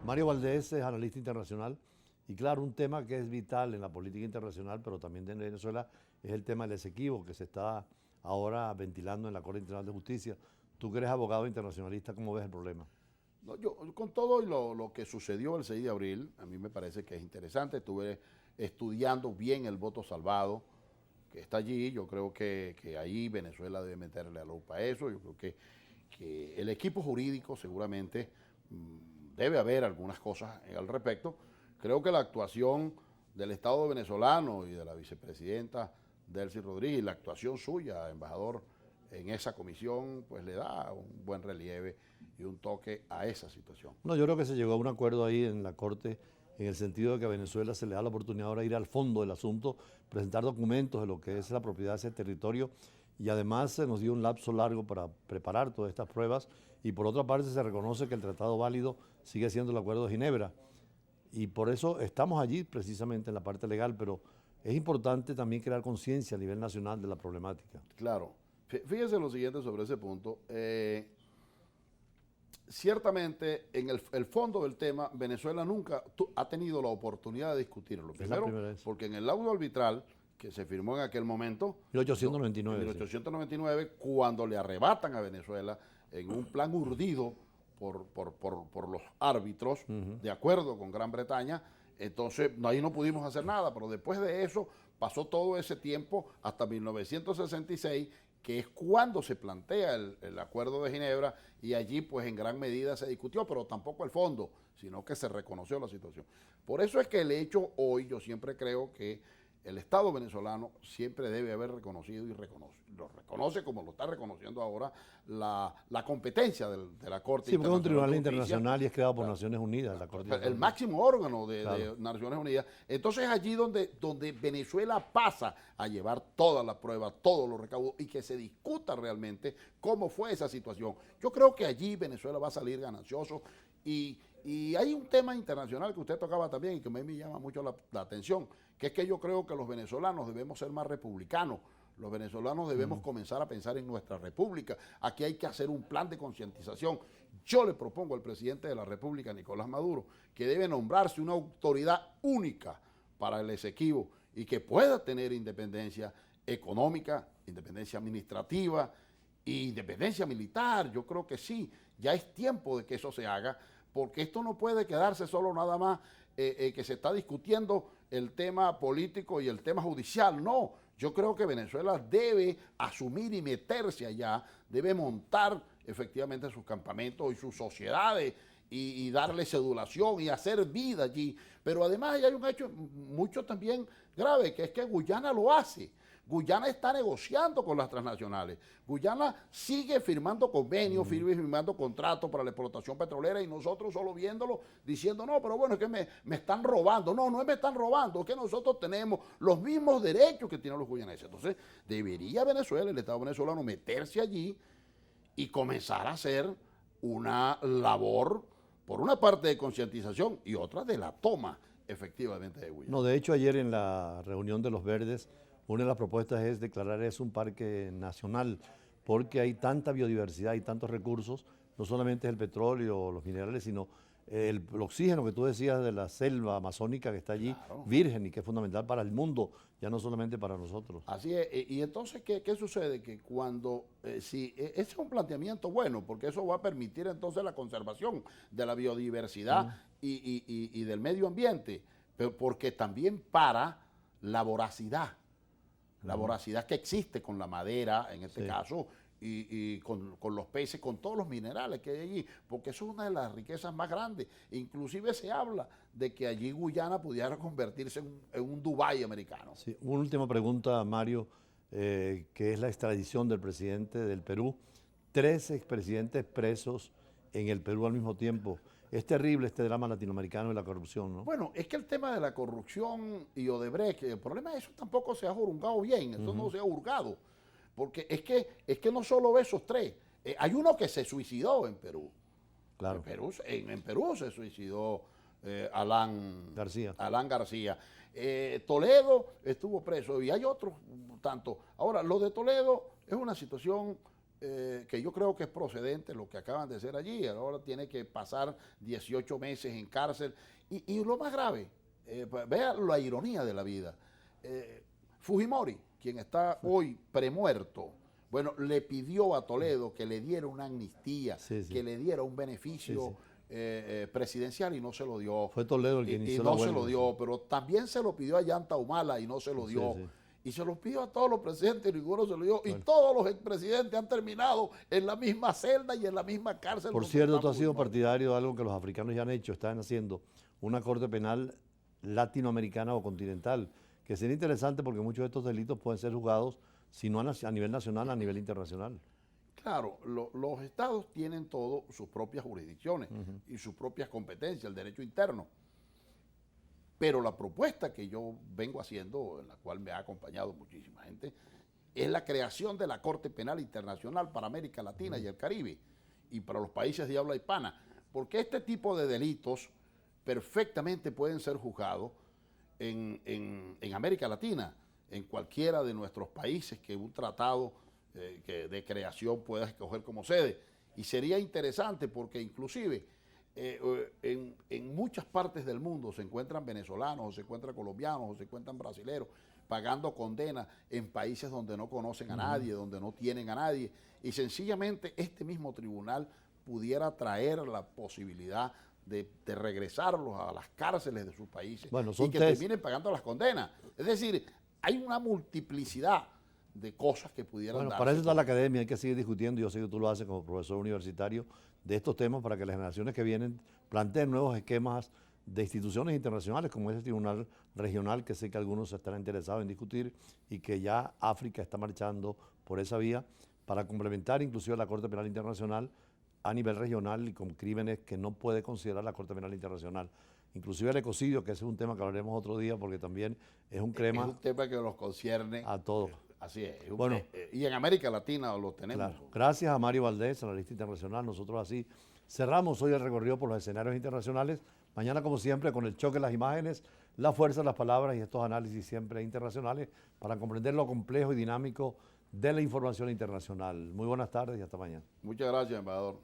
Mario Valdés es analista internacional y claro, un tema que es vital en la política internacional, pero también en Venezuela, es el tema del Esequibo, que se está ahora ventilando en la Corte Internacional de Justicia. Tú que eres abogado internacionalista, ¿cómo ves el problema? No, yo, con todo y lo que sucedió el 6 de abril, a mí me parece que es interesante. Estuve estudiando bien el voto salvado que está allí. Yo creo que ahí Venezuela debe meterle a la lupa a eso. Yo creo que el equipo jurídico seguramente debe haber algunas cosas al respecto. Creo que la actuación del Estado venezolano y de la vicepresidenta Delcy Rodríguez y la actuación suya, embajador, en esa comisión, pues le da un buen relieve y un toque a esa situación. No, yo creo que se llegó a un acuerdo ahí en la Corte en el sentido de que a Venezuela se le da la oportunidad ahora de ir al fondo del asunto, presentar documentos de lo que es la propiedad de ese territorio y además se nos dio un lapso largo para preparar todas estas pruebas y por otra parte se reconoce que el tratado válido sigue siendo el Acuerdo de Ginebra y por eso estamos allí precisamente en la parte legal, pero es importante también crear conciencia a nivel nacional de la problemática. Claro. Fíjese lo siguiente sobre ese punto. Ciertamente, en el fondo del tema, Venezuela nunca ha tenido la oportunidad de discutirlo. Primero, porque en el laudo arbitral que se firmó en aquel momento, 1899, en 1899, sí, cuando le arrebatan a Venezuela en un plan urdido por los árbitros, de acuerdo con Gran Bretaña, entonces ahí no pudimos hacer nada, pero después de eso pasó todo ese tiempo hasta 1966, que es cuando se plantea el Acuerdo de Ginebra, y allí pues en gran medida se discutió, pero tampoco el fondo, sino que se reconoció la situación. Por eso es que el hecho hoy, yo siempre creo que el Estado venezolano siempre debe haber reconocido y lo reconoce como lo está reconociendo ahora la competencia de la Corte Internacional. Sí, porque es un tribunal internacional y es creado por claro, Naciones Unidas. La Corte el máximo órgano de Naciones Unidas. Entonces allí donde Venezuela pasa a llevar todas las pruebas, todos los recaudos y que se discuta realmente cómo fue esa situación. Yo creo que allí Venezuela va a salir ganancioso y hay un tema internacional que usted tocaba también y que a mí me llama mucho la atención, que es que yo creo que los venezolanos debemos ser más republicanos. Los venezolanos debemos comenzar a pensar en nuestra república. Aquí hay que hacer un plan de concientización. Yo le propongo al presidente de la República, Nicolás Maduro, que debe nombrarse una autoridad única para el Esequibo y que pueda tener independencia económica, independencia administrativa e independencia militar. Yo creo que sí, ya es tiempo de que eso se haga, porque esto no puede quedarse solo nada más que se está discutiendo el tema político y el tema judicial. No, yo creo que Venezuela debe asumir y meterse allá, debe montar efectivamente sus campamentos y sus sociedades y darle sedulación y hacer vida allí. Pero además hay un hecho mucho también grave, que es que Guyana lo hace. Guyana está negociando con las transnacionales. Guyana sigue firmando convenios, firmando contratos para la explotación petrolera y nosotros solo viéndolo diciendo, no, pero bueno, es que me están robando. No, no es me están robando, es que nosotros tenemos los mismos derechos que tienen los guyaneses. Entonces, debería Venezuela, el Estado venezolano, meterse allí y comenzar a hacer una labor, por una parte de concientización y otra de la toma efectivamente de Guyana. No, de hecho, ayer en la reunión de los Verdes, una de las propuestas es declarar eso un parque nacional, porque hay tanta biodiversidad y tantos recursos, no solamente es el petróleo o los minerales, sino el oxígeno que tú decías de la selva amazónica que está allí, claro, virgen y que es fundamental para el mundo, ya no solamente para nosotros. Así es, y entonces, ¿qué sucede? Que cuando, si ese es un planteamiento bueno, porque eso va a permitir entonces la conservación de la biodiversidad y del medio ambiente, pero porque también para la voracidad que existe con la madera, en este caso, y con los peces, con todos los minerales que hay allí, porque eso es una de las riquezas más grandes. Inclusive se habla de que allí Guyana pudiera convertirse en un Dubái americano. Sí, una última pregunta, Mario, que es la extradición del presidente del Perú. 3 expresidentes presos en el Perú al mismo tiempo. Es terrible este drama latinoamericano de la corrupción, ¿no? Bueno, es que el tema de la corrupción y Odebrecht, el problema de eso tampoco se ha juzgado bien, eso no se ha juzgado, porque es que no solo esos 3, hay uno que se suicidó en Perú. Claro. En Perú se suicidó Alan García. Toledo estuvo preso y hay otros tanto. Ahora, lo de Toledo es una situación que yo creo que es procedente lo que acaban de hacer allí. Ahora tiene que pasar 18 meses en cárcel. Y lo más grave, vea la ironía de la vida. Fujimori, quien está hoy premuerto, bueno, le pidió a Toledo que le diera una amnistía, que le diera un beneficio presidencial y no se lo dio. Fue Toledo el que inició y no se lo dio, pero también se lo pidió a Ollanta Humala y no se lo dio. Y se lo pidió a todos los presidentes y ninguno se lo dio. Bueno. Y todos los expresidentes han terminado en la misma celda y en la misma cárcel. Por cierto, tú has sido partidario de algo que los africanos ya han hecho, están haciendo una corte penal latinoamericana o continental, que sería interesante porque muchos de estos delitos pueden ser juzgados, si no a nivel nacional, a nivel internacional. Claro, los estados tienen todos sus propias jurisdicciones y sus propias competencias, el derecho interno. Pero la propuesta que yo vengo haciendo, en la cual me ha acompañado muchísima gente, es la creación de la Corte Penal Internacional para América Latina y el Caribe y para los países de habla hispana, porque este tipo de delitos perfectamente pueden ser juzgados en América Latina, en cualquiera de nuestros países que un tratado de creación pueda escoger como sede. Y sería interesante porque inclusive en muchas partes del mundo se encuentran venezolanos, o se encuentran colombianos, o se encuentran brasileños pagando condenas en países donde no conocen a nadie, donde no tienen a nadie, y sencillamente este mismo tribunal pudiera traer la posibilidad de regresarlos a las cárceles de sus países y que terminen pagando las condenas. Es decir, hay una multiplicidad de cosas que pudieran darse. Bueno, para eso está la academia, hay que seguir discutiendo, yo sé que tú lo haces como profesor universitario, de estos temas para que las generaciones que vienen planteen nuevos esquemas de instituciones internacionales como ese tribunal regional que sé que algunos estarán interesados en discutir y que ya África está marchando por esa vía para complementar inclusive la Corte Penal Internacional a nivel regional y con crímenes que no puede considerar la Corte Penal Internacional. Inclusive el ecocidio, que ese es un tema que hablaremos otro día porque también es un tema... Es un tema que nos concierne a todos. Así es. Bueno, y en América Latina lo tenemos. Claro. Gracias a Mario Valdés, analista internacional. Nosotros así cerramos hoy el recorrido por los escenarios internacionales. Mañana, como siempre, con el choque de las imágenes, la fuerza de las palabras y estos análisis siempre internacionales para comprender lo complejo y dinámico de la información internacional. Muy buenas tardes y hasta mañana. Muchas gracias, embajador.